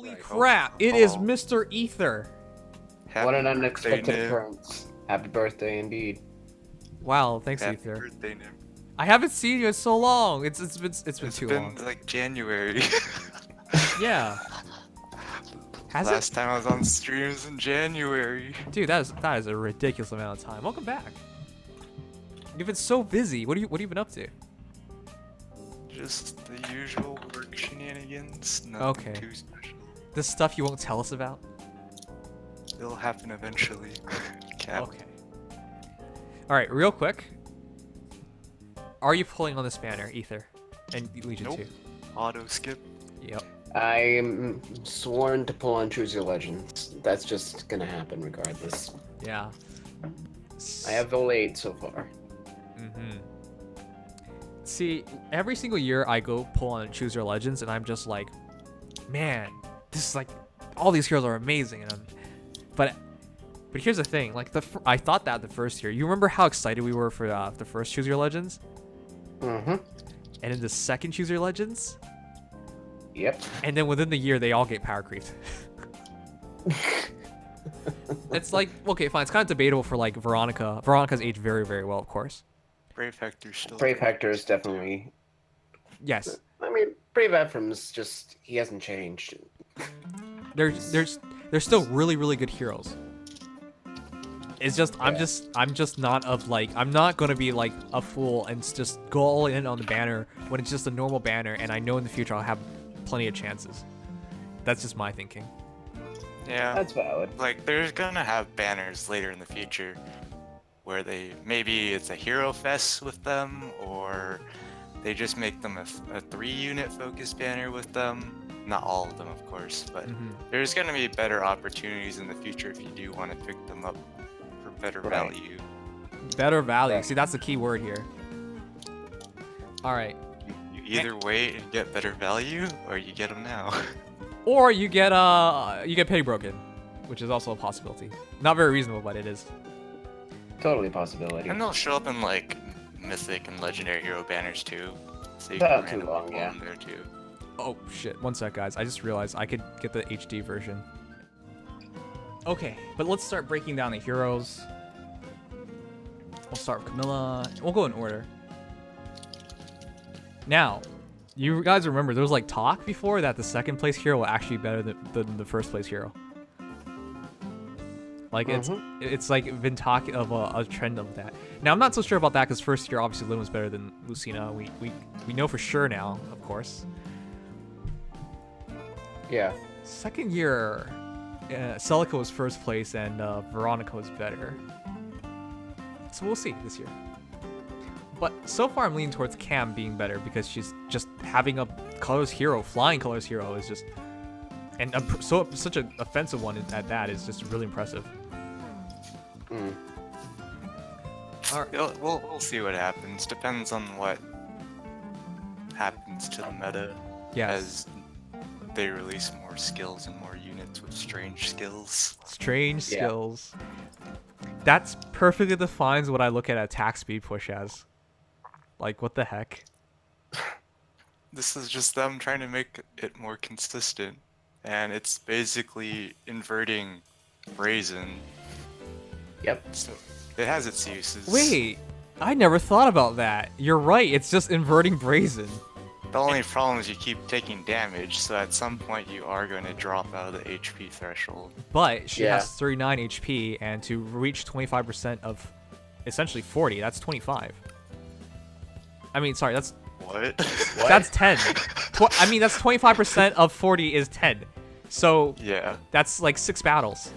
Holy crap! It is Mr. Ether. What an unexpected occurrence. Happy birthday indeed. Wow, thanks, Happy Ether. birthday, Nim. I haven't seen you in so long. It's been too long. It's been like January. Yeah. Last time I was on streams in January. Dude, that is a ridiculous amount of time. Welcome back. You've been so busy. What have you been up to? Just the usual work shenanigans. Nothing too special. This stuff you won't tell us about? It'll happen eventually. Cap. Okay. Alright, real quick. Are you pulling on this banner, Ether? And Legion 2? Auto skip. Yep. I'm sworn to pull on Choose Your Legends. That's just gonna happen regardless. Yeah. I have only 8 so far. See, every single year I go pull on Choose Your Legends, and I'm just like, man, this is like, all these heroes are amazing. And but here's the thing, like I thought that the first year. You remember how excited we were for the first Choose Your Legends? And in the second Choose Your Legends? Yep. And then within the year, they all get power creeped. It's like, okay, fine. It's kind of debatable for like Veronica. Veronica's aged very, very well, of course. Brave Hector's still. Brave Hector is definitely. Yes. I mean, Brave Ephraim's just, he hasn't changed. They're still really, really good heroes. It's just I'm just not of like, I'm not gonna be like a fool and just go all in on the banner when it's just a normal banner, and I know in the future I'll have plenty of chances. That's just my thinking. Yeah, that's valid. Like, there's gonna have banners later in the future where maybe it's a hero fest with them, or they just make them a 3-unit focus banner with them. Not all of them, of course, but there's gonna be better opportunities in the future if you do want to pick them up for better value. Better value. See, that's the key word here. All right. You either wait and get better value, or you get them now. Or you get pay broken, which is also a possibility. Not very reasonable, but it is. Totally a possibility. And they'll show up in like mythic and legendary hero banners too. So you Not can too long, yeah. there too. Oh shit! One sec, guys. I just realized I could get the HD version. Okay, but let's start breaking down the heroes. We'll start with Camilla. We'll go in order. Now, you guys remember there was like talk before that the second place hero will actually be better than the first place hero. Like it's like been talk of a trend of that. Now I'm not so sure about that because first year obviously Lynn was better than Lucina. We know for sure now, of course. Yeah. Second year, Celica was first place and Veronica was better. So we'll see this year. But so far I'm leaning towards Cam being better because she's just having a colors hero, flying colors hero is just, and such an offensive one at that is just really impressive. All right. We'll see what happens. Depends on what happens to the meta. Yes. As they release more skills and more units with strange skills. Strange skills. That's perfectly defines what I look at attack speed push as. Like, what the heck? This is just them trying to make it more consistent. And it's basically inverting Brazen. Yep. So it has its uses. Wait, I never thought about that. You're right, it's just inverting Brazen. The only problem is you keep taking damage, so at some point you are going to drop out of the HP threshold. But she has 39 HP, and to reach 25% of essentially 40, that's 25. I mean, sorry, that's... What? That's 10. I mean, that's 25% of 40 is 10. So, yeah, that's like 6 battles.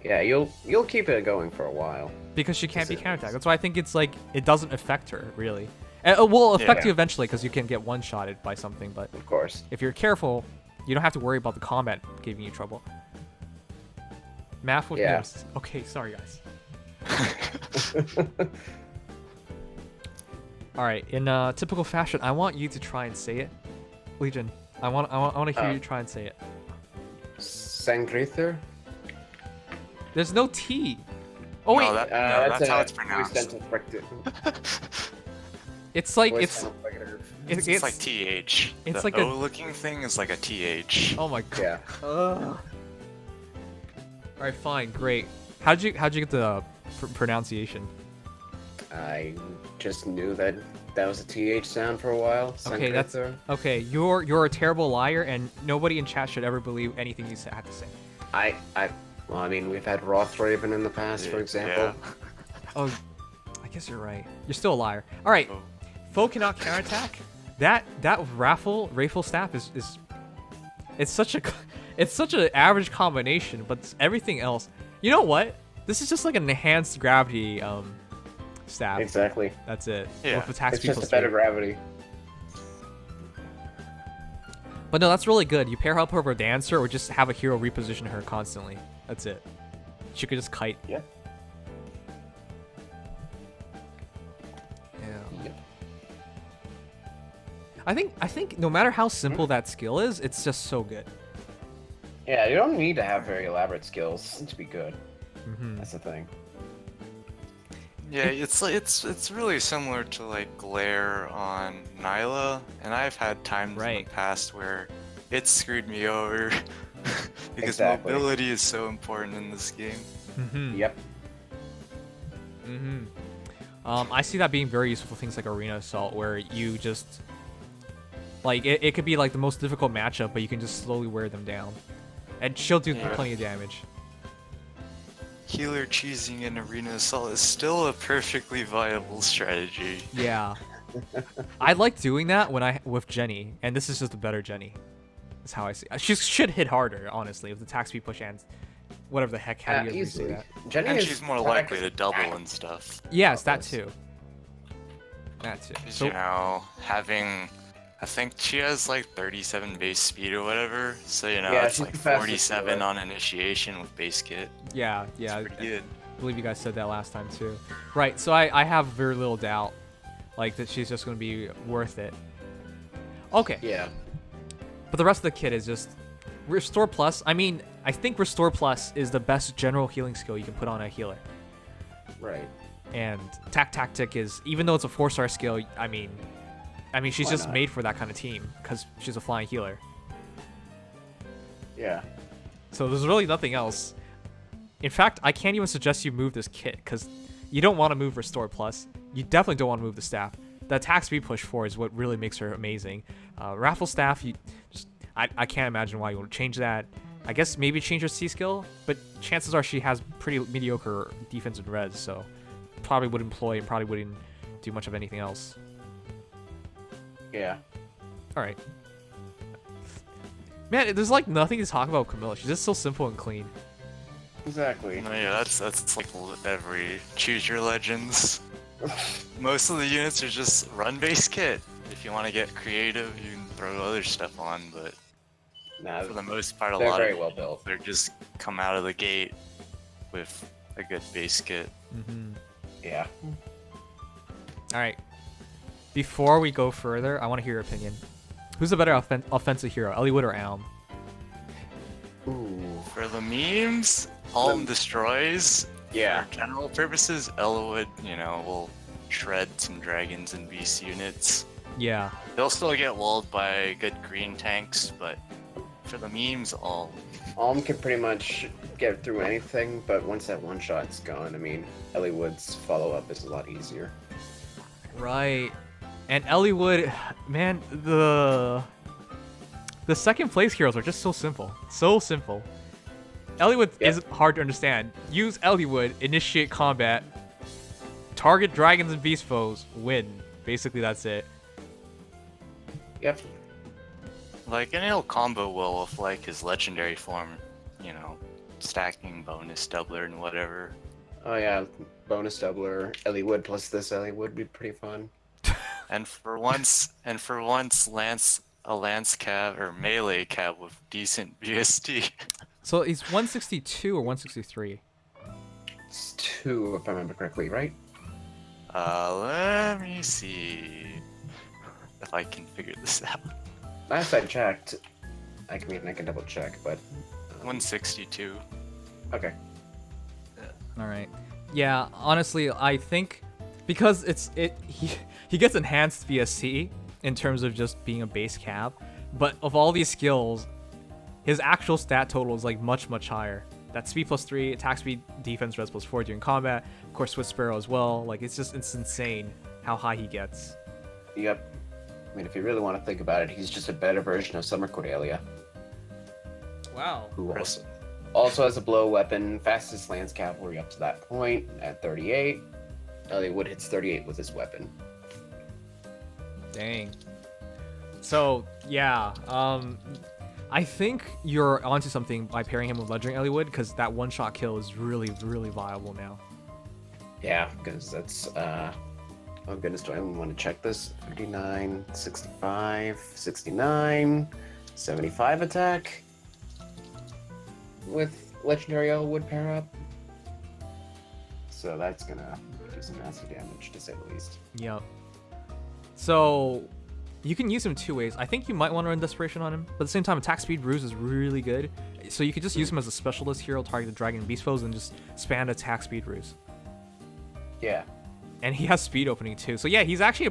Yeah, you'll keep it going for a while. Because she can't be counterattacked. That's why I think it's like, it doesn't affect her, really. It will affect you eventually because you can get one-shotted by something, but... Of course. If you're careful, you don't have to worry about the combat giving you trouble. Math with notes. Okay, sorry guys. Alright, in typical fashion, I want you to try and say it. Legion, I want to hear you try and say it. Sangrither? There's no T. Oh wait, no, that's how it's pronounced. it's like It's like TH. It's the like O looking thing is like a TH. Oh my god. Yeah. All right, fine, great. How'd you get the pronunciation? I just knew that was a TH sound for a while. Okay, that's okay. You're a terrible liar, and nobody in chat should ever believe anything you have to say. Well, I mean, we've had Rothraven in the past, for example. Oh, I guess you're right. You're still a liar. All right, foe cannot counterattack. That rifle staff is it's such an average combination, but everything else. You know what? This is just like an enhanced gravity staff. Exactly. That's it. Yeah. With attack It's speed just a plus better 3. gravity. But no, that's really good. You pair up her with a dancer, or just have a hero reposition her constantly. That's it. She could just kite. Yeah. Yeah. Yep. I think no matter how simple that skill is, it's just so good. Yeah, you don't need to have very elaborate skills to be good. Mm-hmm. That's the thing. Yeah, it's really similar to like glare on Nyla, and I've had times in the past where it screwed me over because mobility is so important in this game. Mm-hmm. Yep. Mm-hmm. I see that being very useful for things like Arena Assault, where you just like it could be like the most difficult matchup, but you can just slowly wear them down, and she'll do plenty of damage. Healer cheesing in Arena Assault is still a perfectly viable strategy. Yeah. I like doing that with Jenny, and this is just a better Jenny. That's how I see it. She should hit harder, honestly, with attack speed push and whatever the heck how do you say that? Jenny and is she's more likely to double and stuff. Yes, that too. That too. So, you know, having... I think she has like 37 base speed or whatever, so you know it's like 47 on initiation with base kit. Yeah. It's pretty good. I believe you guys said that last time too. Right, so I have very little doubt, like that she's just gonna be worth it. Okay. Yeah. But the rest of the kit is just Restore Plus. I mean, I think Restore Plus is the best general healing skill you can put on a healer. Right. And Tactic is, even though it's a 4-star skill, I mean, she's just made for that kind of team because she's a flying healer. Yeah. So there's really nothing else. In fact, I can't even suggest you move this kit because you don't want to move Restore Plus. You definitely don't want to move the staff. The attack speed push 4 is what really makes her amazing. Raffle staff, I can't imagine why you would change that. I guess maybe change her C skill, but chances are she has pretty mediocre defense and res, so probably would employ and probably wouldn't do much of anything else. Yeah. Alright. Man, there's like nothing to talk about with Camilla. She's just so simple and clean. Exactly. No, yeah, that's like every choose your legends. Most of the units are just run base kit. If you want to get creative, you can throw other stuff on, but for the most part, a lot very of well built. They're just come out of the gate with a good base kit. Mm-hmm. Yeah. Alright. Before we go further, I want to hear your opinion. Who's the better offensive hero, Eliwood or Alm? Ooh. For the memes, Alm destroys. Yeah. For general purposes, Eliwood, you know, will shred some dragons and beast units. Yeah. They'll still get walled by good green tanks, but for the memes, Alm can pretty much get through anything, but once that one shot's gone, I mean, Eliwood's follow-up is a lot easier. Right. And Eliwood, man, the second place heroes are just so simple. So simple. Eliwood is hard to understand. Use Eliwood, initiate combat, target dragons and beast foes, win. Basically, that's it. Yep. like, and he'll combo well with like his legendary form, you know, stacking bonus doubler and whatever. Oh yeah, bonus doubler, Eliwood plus this Eliwood would be pretty fun. And for once, a lance cab or melee cab with decent BST. So he's 162 or 163? It's 2, if I remember correctly, right? Let me see if I can figure this out. Last I checked, I can double check, but 162. Okay. All right. Yeah, honestly, I think because he gets enhanced via C, in terms of just being a base cav, but of all these skills, his actual stat total is like much higher. That's speed +3, attack speed, defense, res +4 during combat. Of course, Swift Sparrow as well. Like it's insane how high he gets. Yep. I mean, if you really want to think about it, he's just a better version of Summer Cordelia, Wow. who also has a blow weapon, fastest lance cavalry up to that point at 38. Eliwood hits 38 with his weapon. Dang. So yeah, I think you're onto something by pairing him with Ledgering Eliwood, because that one-shot kill is really viable now. Yeah, because that's oh goodness, do I even want to check this? 59, 65, 69, 75 attack with Legendary Eliwood pair up. So that's gonna do some massive damage, to say the least. Yep. So you can use him two ways. I think you might want to run Desperation on him, but at the same time, attack speed ruse is really good. So you could just use him as a specialist hero, target the dragon and beast foes, and just spam attack speed ruse. Yeah. And he has speed opening too. So yeah, he's actually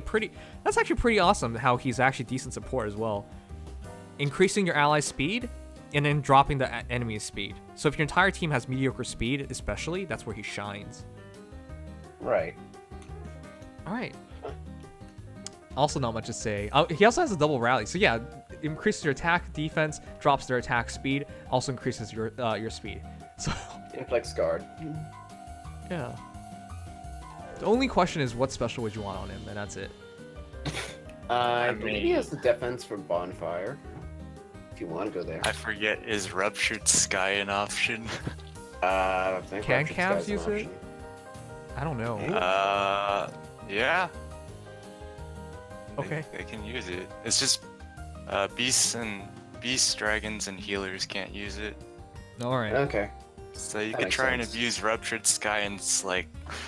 that's actually pretty awesome how he's actually decent support as well. Increasing your ally's speed and then dropping the enemy's speed. So if your entire team has mediocre speed, especially, that's where he shines. Right. All right. Also not much to say. He also has a double rally. So yeah, increases your attack defense, drops their attack speed, also increases your speed. So Inflex guard. yeah. The only question is what special would you want on him, and that's it. I believe he has the defense for Bonfire. If you want to go there. I forget, is Ruptured Sky an option? I think Can Ruptured Cavs Sky's an use it? option. I don't know. Yeah. Okay. They can use it. It's just beasts, dragons, and healers can't use it. All right. Okay. So you That could makes try and sense. abuse Ruptured Sky, and it's like,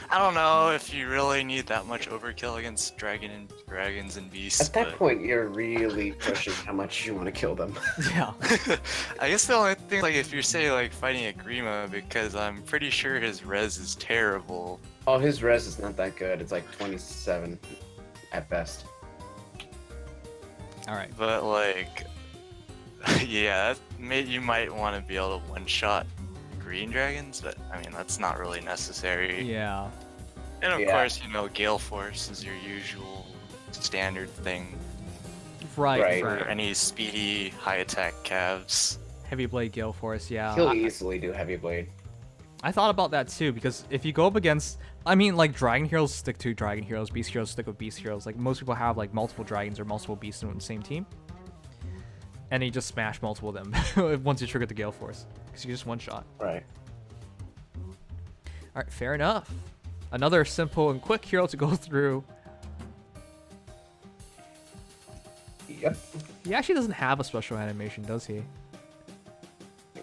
I don't know if you really need that much overkill against dragons and beasts. At that but... point, you're really pushing how much you want to kill them. Yeah. I guess the only thing, like, if you're say like fighting a Grima, because I'm pretty sure his res is terrible. Oh, his res is not that good. It's like 27 at best. All right. But like, yeah, you might want to be able to one-shot green dragons, but I mean that's not really necessary. Yeah. And of Yeah. course, you know, Gale Force is your usual standard thing Right. for any speedy high attack calves. Heavy Blade Gale Force. Yeah. He'll easily do Heavy Blade. I thought about that too, because if you go up against, I mean, like dragon heroes stick to dragon heroes, beast heroes stick with beast heroes. Like most people have like multiple dragons or multiple beasts in the same team, and you just smash multiple of them once you trigger the Gale Force, because you just one shot. Right. All right, fair enough. Another simple and quick hero to go through. Yep. He actually doesn't have a special animation, does he?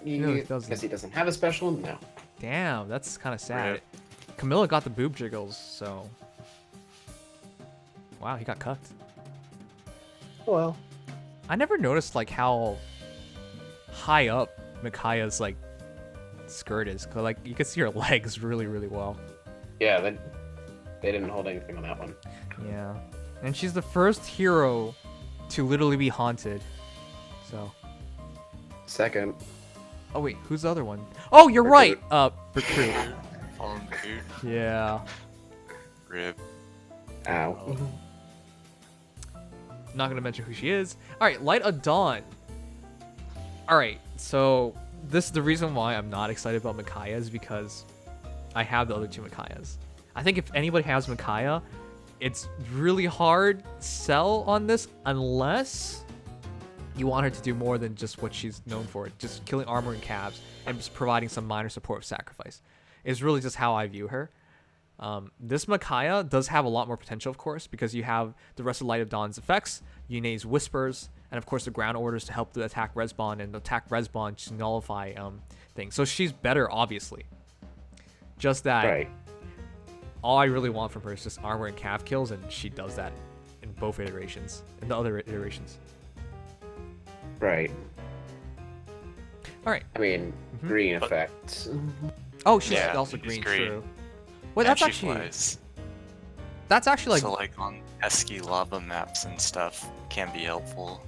No, he doesn't. Because he doesn't have a special? No. Damn, that's kind of sad. Rip. Camilla got the boob jiggles, so. Wow, he got cucked. Well. I never noticed like how high up Micaiah's like skirt is. 'Cause, like you can see her legs really well. Yeah, they didn't hold anything on that one. Yeah, and she's the first hero to literally be haunted. So. Second. Oh wait, who's the other one? Oh, you're Recruit. right. Recruit. Fallen Boot, Yeah. Rib. Ow. Not gonna mention who she is. All right, Light of Dawn. All right, so this the reason why I'm not excited about Micaiah is because I have the other two Micaiahs. I think if anybody has Micaiah, it's really hard sell on this unless you want her to do more than just what she's known for, just killing armor and cabs and just providing some minor support with sacrifice. Is really just how I view her. This Micaiah does have a lot more potential, of course, because you have the rest of Light of Dawn's effects, Yune's whispers, and of course the ground orders to help the attack respawn and the attack respawn to nullify things. So she's better, obviously. Just that Right. all I really want from her is just armor and cav kills, and she does that in both iterations, in the other iterations. Right. All right. I mean, Mhm. green effect. Oh, she's Yeah, also she's green, green. true. Wait, And that's she actually flies. That's actually like So like on pesky lava maps and stuff can be helpful.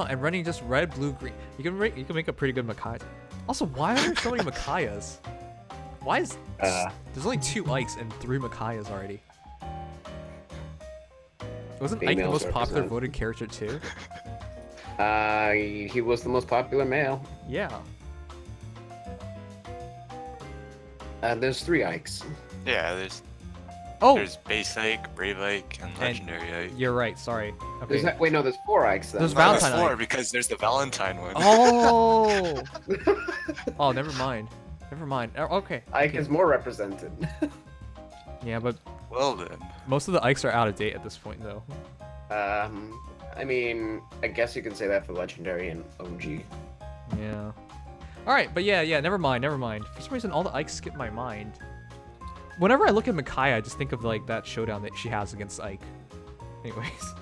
And running just red, blue, green. You can make a pretty good Micaiah. Also, why are there so many Micaiahs? Why is there's only 2 Ikes and 3 Micaiahs already? Wasn't Ike the Females most popular represent. voted character too? He was the most popular male. Yeah. There's 3 Ikes. Yeah, there's Oh, base Ike, brave Ike, and legendary Ike. you're right. Sorry. Okay. Wait, no, there's 4 Ikes then. There's Oh, there's Valentine 4 Ike. because there's the Valentine one. Oh. Oh, never mind. Never mind. Okay. Ike is more represented. Yeah, but Well then. most of the Ikes are out of date at this point, though. I mean, I guess you can say that for legendary and OG. Yeah. All right, but yeah. Never mind. For some reason, all the Ikes skip my mind. Whenever I look at Micaiah, I just think of like that showdown that she has against Ike. Anyways.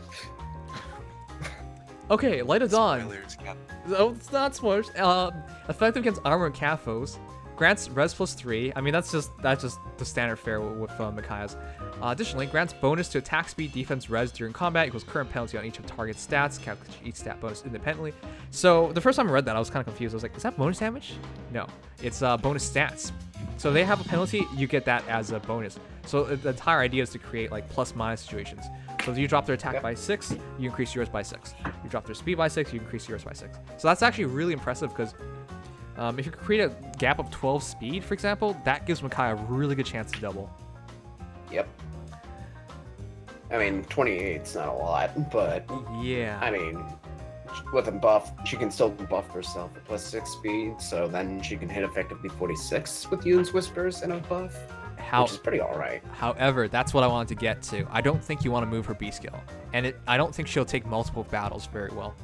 Okay, Light of Dawn. Spoilers, Cap. Oh, it's not spoilers. Effective against armor and cafos. Grants res +3. I mean, that's just the standard fare with Micaiah's. Additionally, grants bonus to attack speed, defense, res during combat equals current penalty on each of target stats. Calculate each stat bonus independently. So the first time I read that, I was kind of confused. I was like, is that bonus damage? No, it's bonus stats. So they have a penalty, you get that as a bonus. So the entire idea is to create like plus-minus situations. So if you drop their attack by 6, you increase yours by 6. You drop their speed by 6, you increase yours by 6. So that's actually really impressive because if you create a gap of 12 speed, for example, that gives Micaiah a really good chance to double. Yep. I mean, 28's not a lot, but Yeah. I mean, with a buff, she can still buff herself at +6 speed, so then she can hit effectively 46 with Yoon's Whispers and a buff, which is pretty alright. However, that's what I wanted to get to. I don't think you want to move her B skill, and I don't think she'll take multiple battles very well.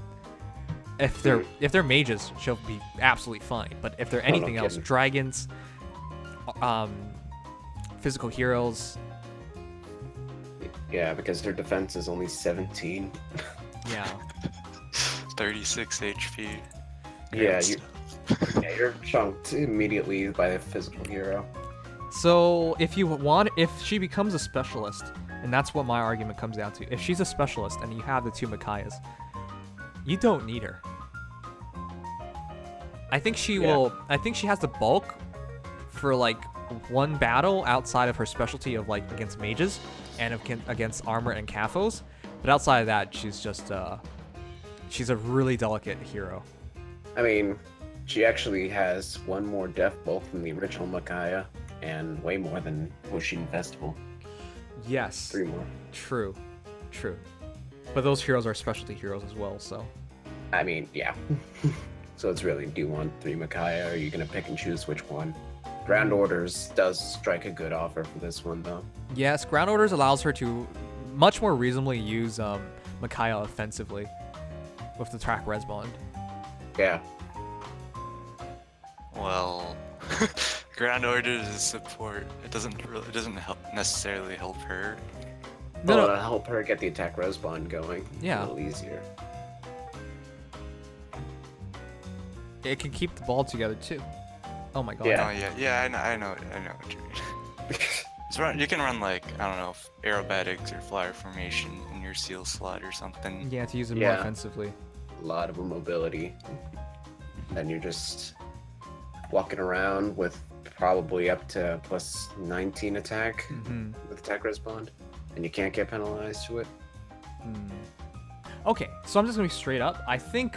If they're mages, she'll be absolutely fine. But if they're anything else, kidding. dragons, physical heroes, Yeah, because her defense is only 17. yeah. 36 HP. Yeah, you're chunked immediately by the physical hero. So if she becomes a specialist, and that's what my argument comes down to. If she's a specialist and you have the 2 Micaiahs, you don't need her. I think she will. I think she has the bulk for like one battle outside of her specialty of like against mages and against armor and cafos. But outside of that, she's just she's a really delicate hero. I mean, she actually has 1 more death bulk than the original Micaiah, and way more than Hoshin Festival. Yes. 3 more. True. But those heroes are specialty heroes as well, so. I mean, yeah. So it's really, do you want 3 Micaiah, or are you going to pick and choose which one? Ground Orders does strike a good offer for this one, though. Yes, Ground Orders allows her to much more reasonably use Micaiah offensively with the track res bond. Yeah. Well, ground orders is support. It doesn't necessarily help her. No, Well, no. it'll help her get the attack res bond going Yeah. a little easier. It can keep the ball together too. Oh my god. Yeah. Oh yeah, I know what you mean. You can run like, I don't know, aerobatics or flyer formation in your seal slot or something. Yeah, to use it more Yeah. offensively. A lot of mobility. Then you're just walking around with probably up to plus 19 attack Mm-hmm. with attack res bond, and you can't get penalized to it. Okay, so I'm just gonna be straight up. I think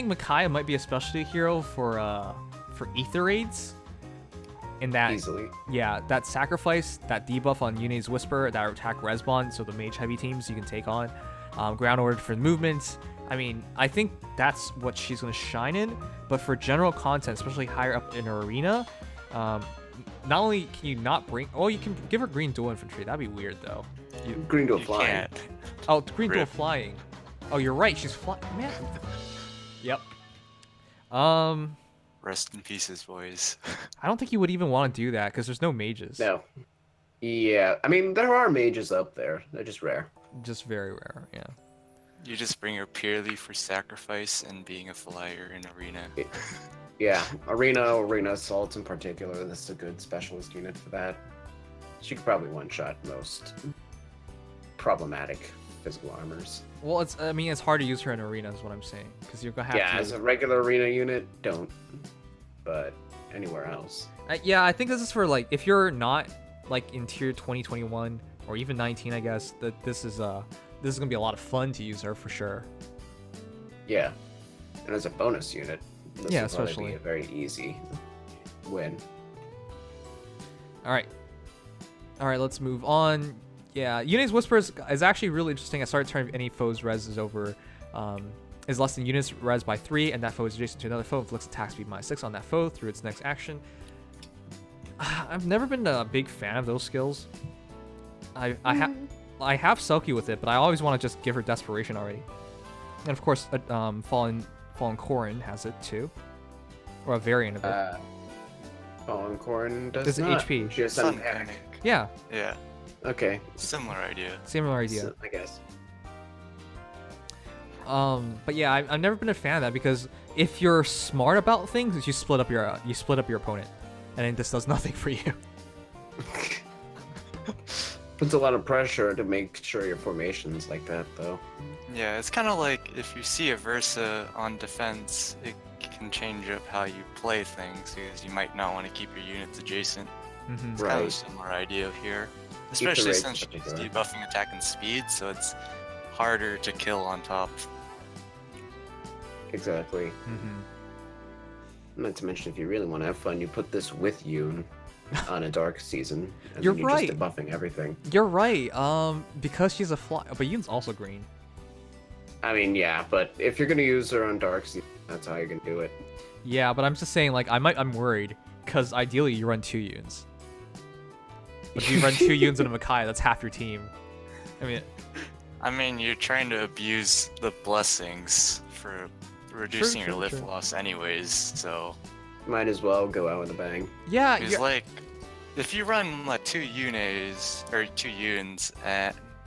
Micaiah might be a specialty hero for ether raids. In that, Easily. yeah, that sacrifice, that debuff on Yune's Whisper, that attack res bond, so the mage heavy teams you can take on. Ground order for movement. I mean, I think that's what she's gonna shine in. But for general content, especially higher up in her arena, not only can you not bring, you can give her green dual infantry. That'd be weird though. Green dual You flying. can't. Oh, green dual Rip. flying. Oh, you're right. She's flying. Man. Yep. Rest in pieces, boys. I don't think you would even want to do that because there's no mages. No. Yeah, I mean, there are mages up there. They're just rare. Just very rare. Yeah. You just bring her purely for sacrifice and being a flyer in arena. Yeah, arena assaults in particular. That's a good specialist unit for that. she could probably one-shot most problematic physical armors. Well, I mean, it's hard to use her in arena, is what I'm saying, because you're gonna have Yeah, to. as a regular arena unit, don't. But anywhere else. Yeah, I think this is for like if you're not like in tier 20, 21, or even 19, I guess that this is gonna be a lot of fun to use her for sure. Yeah, and as a bonus unit, this Yeah, would probably especially. be a very easy win. All right, let's move on. Yeah, Uni's Whispers is actually really interesting. I started turning any foe's res is over. Is less than units res by 3, and that foe is adjacent to another foe. Inflicts attack speed -6 on that foe through its next action. I've never been a big fan of those skills. I have Selkie with it, but I always want to just give her desperation already. And of course, Fallen Corrin has it too, or a variant of it. Fallen Corrin does Does it not. HP? She has Sun Sun Panic. Panic. Yeah, Yeah, Okay, similar idea. similar idea. so, I guess. But yeah, I've never been a fan of that because if you're smart about things, you split up your opponent, and then this does nothing for you. Puts a lot of pressure to make sure your formation's like that, though. Yeah, it's kind of like if you see a Versa on defense, it can change up how you play things because you might not want to keep your units adjacent. Mm-hmm. It's kind of a Right. similar idea here, the especially rates since she's particular. debuffing attack and speed, so it's harder to kill on top. Exactly. Mm-hmm. Not to mention, if you really want to have fun, you put this with Yoon on a dark season. And You're then you're right. just debuffing everything. You're right. Because she's a fly, but Yoon's also green. I mean, yeah, but if you're gonna use her on dark season, that's how you're gonna do it. Yeah, but I'm just saying, like, I'm worried because ideally you run 2 Yoons. But if you run 2 Yoons and a Micaiah, that's half your team. I mean, You're trying to abuse the blessings for reducing your true, lift true. loss anyways, so Might as well go out with a bang. yeah, it's like if you run like 2 Yunes or 2 Yuns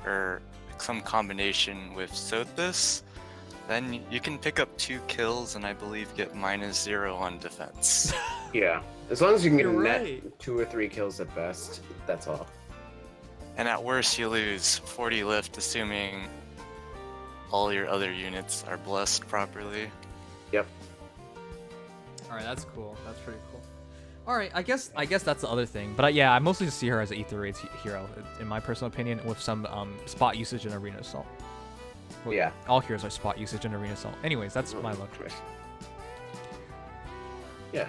or some combination with Sothis, then you can pick up 2 kills and I believe get -0 on defense. Yeah, as long as you can get You're a net right. 2 or 3 kills at best, that's all. And at worst you lose 40 lift assuming all your other units are blessed properly. Yep. all right, that's cool. That's pretty cool. All right, I guess that's the other thing. But yeah, I mostly just see her as an Ether Raids hero, in my personal opinion, with some spot usage in Arena Assault. Well, Yeah. all heroes are spot usage in Arena Assault. Anyways, that's my look. Yeah.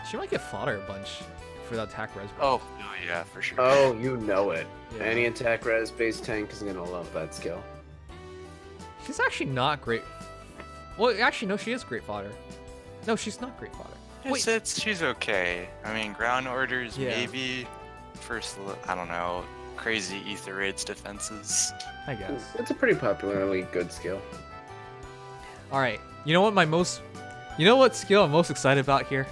She might get fodder a bunch for that attack res. Oh yeah, for sure. Oh, you know it. Yeah. Any attack res based tank is gonna love that skill. She's actually not great. Well, actually, no, she is great fodder. No, she's not great fodder. She's okay. I mean, ground orders Yeah. maybe. I don't know, crazy Ether Raids defenses. I guess. It's a pretty popularly good skill. All right. You know what skill I'm most excited about here?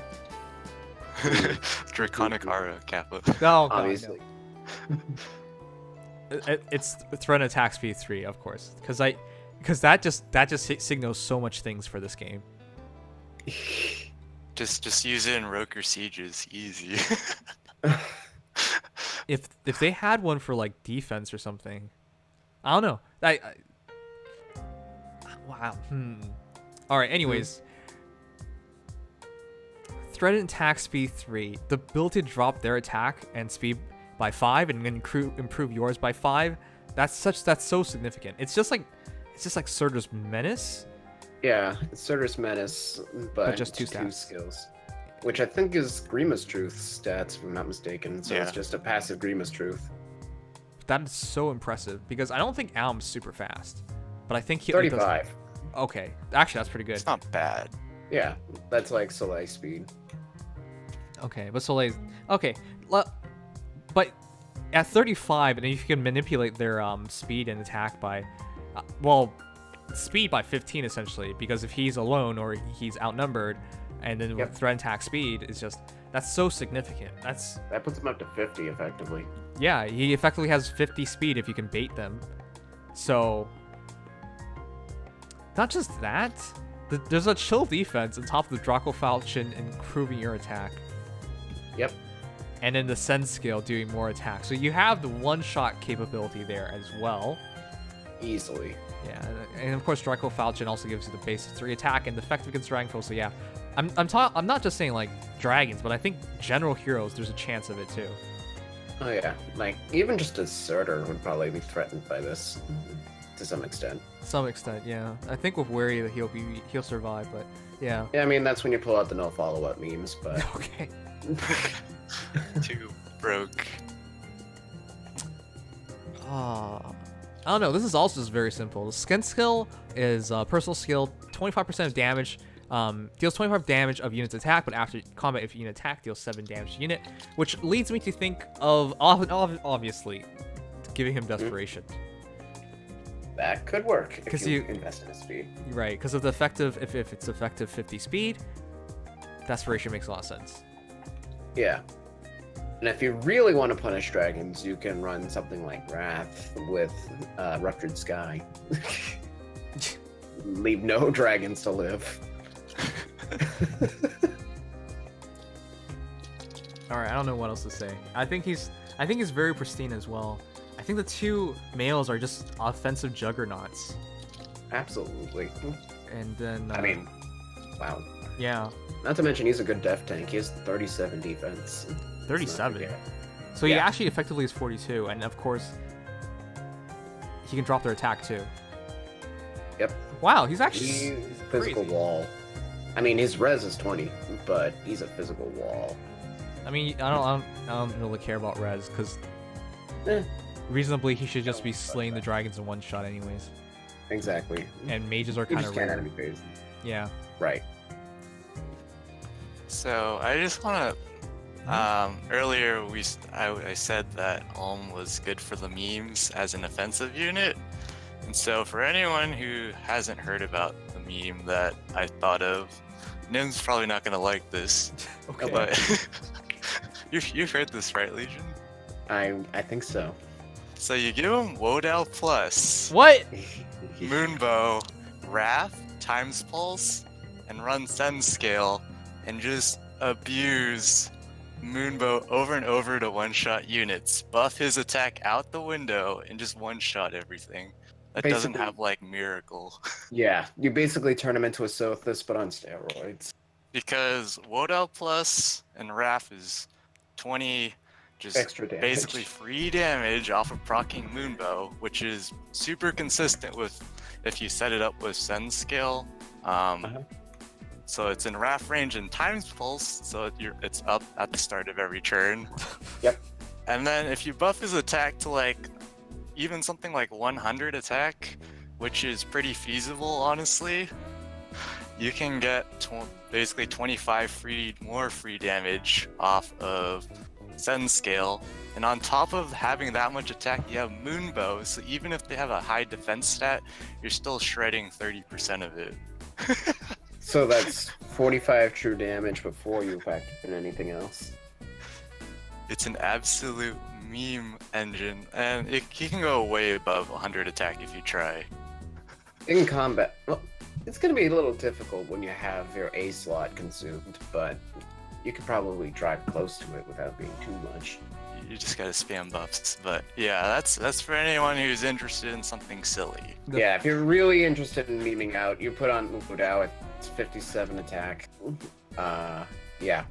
Draconic Aura Kappa. Oh, God, Obviously. no. It's threat and attack speed 3, of course, because that just signals so much things for this game. Just use it in Roker Sieges, easy. If they had one for like defense or something, I don't know. Wow. All right. Anyways, threat and attack speed 3. The ability to drop their attack and speed by 5 and then improve yours by 5. That's so significant. It's just like Surtur's Menace. Yeah, it's Surtur's Menace, but just 2 2 stats. skills. Which I think is Grima's Truth stats, if I'm not mistaken. So Yeah. it's just a passive Grima's Truth. That is so impressive because I don't think Alm's super fast, but I think he 35. Okay, actually that's pretty good. It's not bad. Yeah, that's like Soleil speed. Okay, but Soleil. Okay, but at 35, and if you can manipulate their speed and attack by, speed by 15 essentially, because if he's alone or he's outnumbered, and then Yep. with threat and attack speed, that's so significant. That puts him up to 50 effectively. Yeah, he effectively has 50 speed if you can bait them. So, not just that, there's a chill defense on top of the Draco Falchion improving your attack. Yep. and then the send skill doing more attacks. So you have the one-shot capability there as well. Easily. Yeah, and of course Draco Falchion also gives you the base 3 attack and effective against Dragonfall. So yeah, I'm not just saying like dragons, but I think general heroes there's a chance of it too. Oh yeah, like even just a Surtur would probably be threatened by this to some extent. Some extent, yeah. I think with Wary he'll survive, but yeah. Yeah, I mean that's when you pull out the no follow-up memes, but Okay. Too broke. I don't know. This is also just very simple. The skin skill is personal skill, 25% of damage. Deals 25 damage of unit's attack, but after combat, if unit attack, deals 7 damage to unit, which leads me to think of obviously giving him desperation. that could work if 'Cause you you- invest in his speed. Right, because of the effective, if it's effective 50 speed, desperation makes a lot of sense. Yeah. And if you really want to punish dragons, you can run something like Wrath with Ruptured Sky. Leave no dragons to live. All right, I don't know what else to say. I think he's very pristine as well. I think the two males are just offensive juggernauts. Absolutely. And then I mean, wow. yeah, Not to mention he's a good def tank. He has 37 defense. 37. Let's not So he Yeah. actually effectively is 42, and of course he can drop their attack too. Yep. Wow, he's actually He's a physical crazy. wall. I mean, his res is 20, but he's a physical wall. I mean, I don't really care about res because Eh, reasonably he should just be slaying the dragons in one shot anyways. exactly. And mages are You kind just of can't rare. enemy phase. Yeah. Right. So I just want to. Earlier I said that Alm was good for the memes as an offensive unit, and so for anyone who hasn't heard about the meme that I thought of, Nim's probably not gonna like this, Okay. but you've heard this, right, Legion? I think so. So you give him Wodal plus What? Moonbow, Wrath, Times Pulse, and run Send Scale, and just abuse Moonbow over and over to one-shot units. Buff his attack out the window and just one-shot everything. That doesn't Basically- have like Miracle. Yeah, you basically turn him into a Sothis, but on steroids. Because Wodal plus and Wrath is 20 just Extra damage. basically free damage off of proccing Moonbow, which is super consistent with if you set it up with Send Scale. So it's in Wrath range and Times Pulse, so it's up at the start of every turn. Yep. And then if you buff his attack to like even something like 100 attack, which is pretty feasible honestly, you can get basically 25 more free damage off of Send Scale. And on top of having that much attack, you have Moonbow, so even if they have a high defense stat, you're still shredding 30% of it. So that's 45 true damage before you factor in anything else. It's an absolute meme engine, and he can go way above 100 attack if you try. In combat, well, it's going to be a little difficult when you have your A slot consumed, but you could probably drive close to it without being too much. You just gotta spam buffs. But yeah, that's for anyone who's interested in something silly. Yeah, if you're really interested in memeing out, you put on Udao, it's 57 attack. Yeah,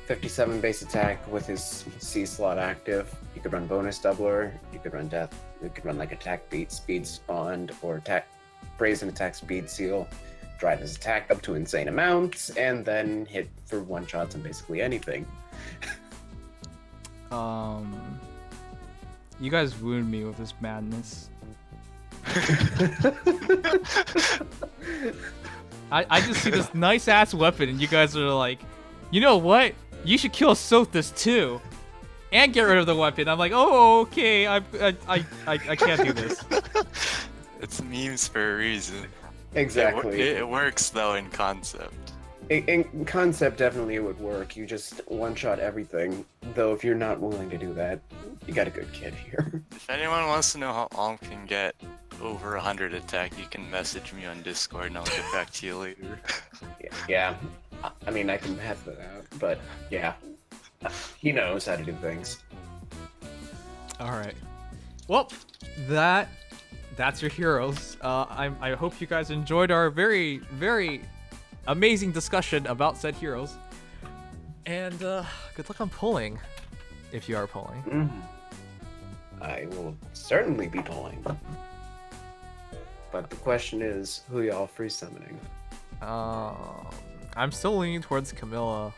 57 base attack with his C slot active. You could run bonus doubler, you could run death, you could run like attack beat, speed spawned, or attack brazen attack speed seal. Drive his attack up to insane amounts, and then hit for one shots on basically anything. You guys wound me with this madness. I just see this nice ass weapon, and you guys are like, you know what? You should kill Sothis too, and get rid of the weapon. I'm like, oh, okay. I can't do this. It's memes for a reason. Exactly. It works though in concept. In concept, definitely it would work. You just one-shot everything. Though if you're not willing to do that, you got a good kid here. If anyone wants to know how Alm can get over 100 attack, you can message me on Discord and I'll get back to you later. Yeah. I mean, I can math that out, but yeah. He knows how to do things. All right. Well, that's your heroes. I hope you guys enjoyed our very, very amazing discussion about said heroes. And good luck on pulling, if you are pulling. I will certainly be pulling. But the question is, who y'all free summoning? I'm still leaning towards Camilla.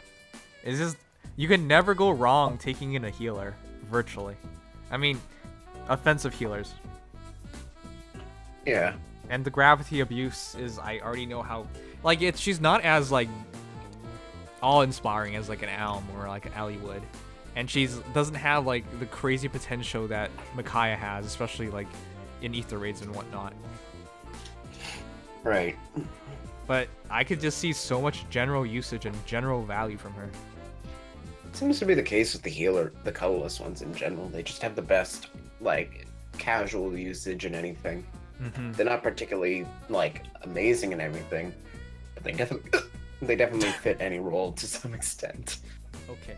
It's just you can never go wrong taking in a healer, virtually. I mean, offensive healers. Yeah. And the gravity abuse is I already know how. Like she's not as like awe-inspiring as like an Alm or like an Eliwood, and doesn't have like the crazy potential that Micaiah has, especially like in ether raids and whatnot. Right. But I could just see so much general usage and general value from her. Seems to be the case with the colorless ones in general. They just have the best, like, casual usage in anything. Mm-hmm. They're not particularly, like, amazing in everything, but they definitely fit any role to some extent. Okay.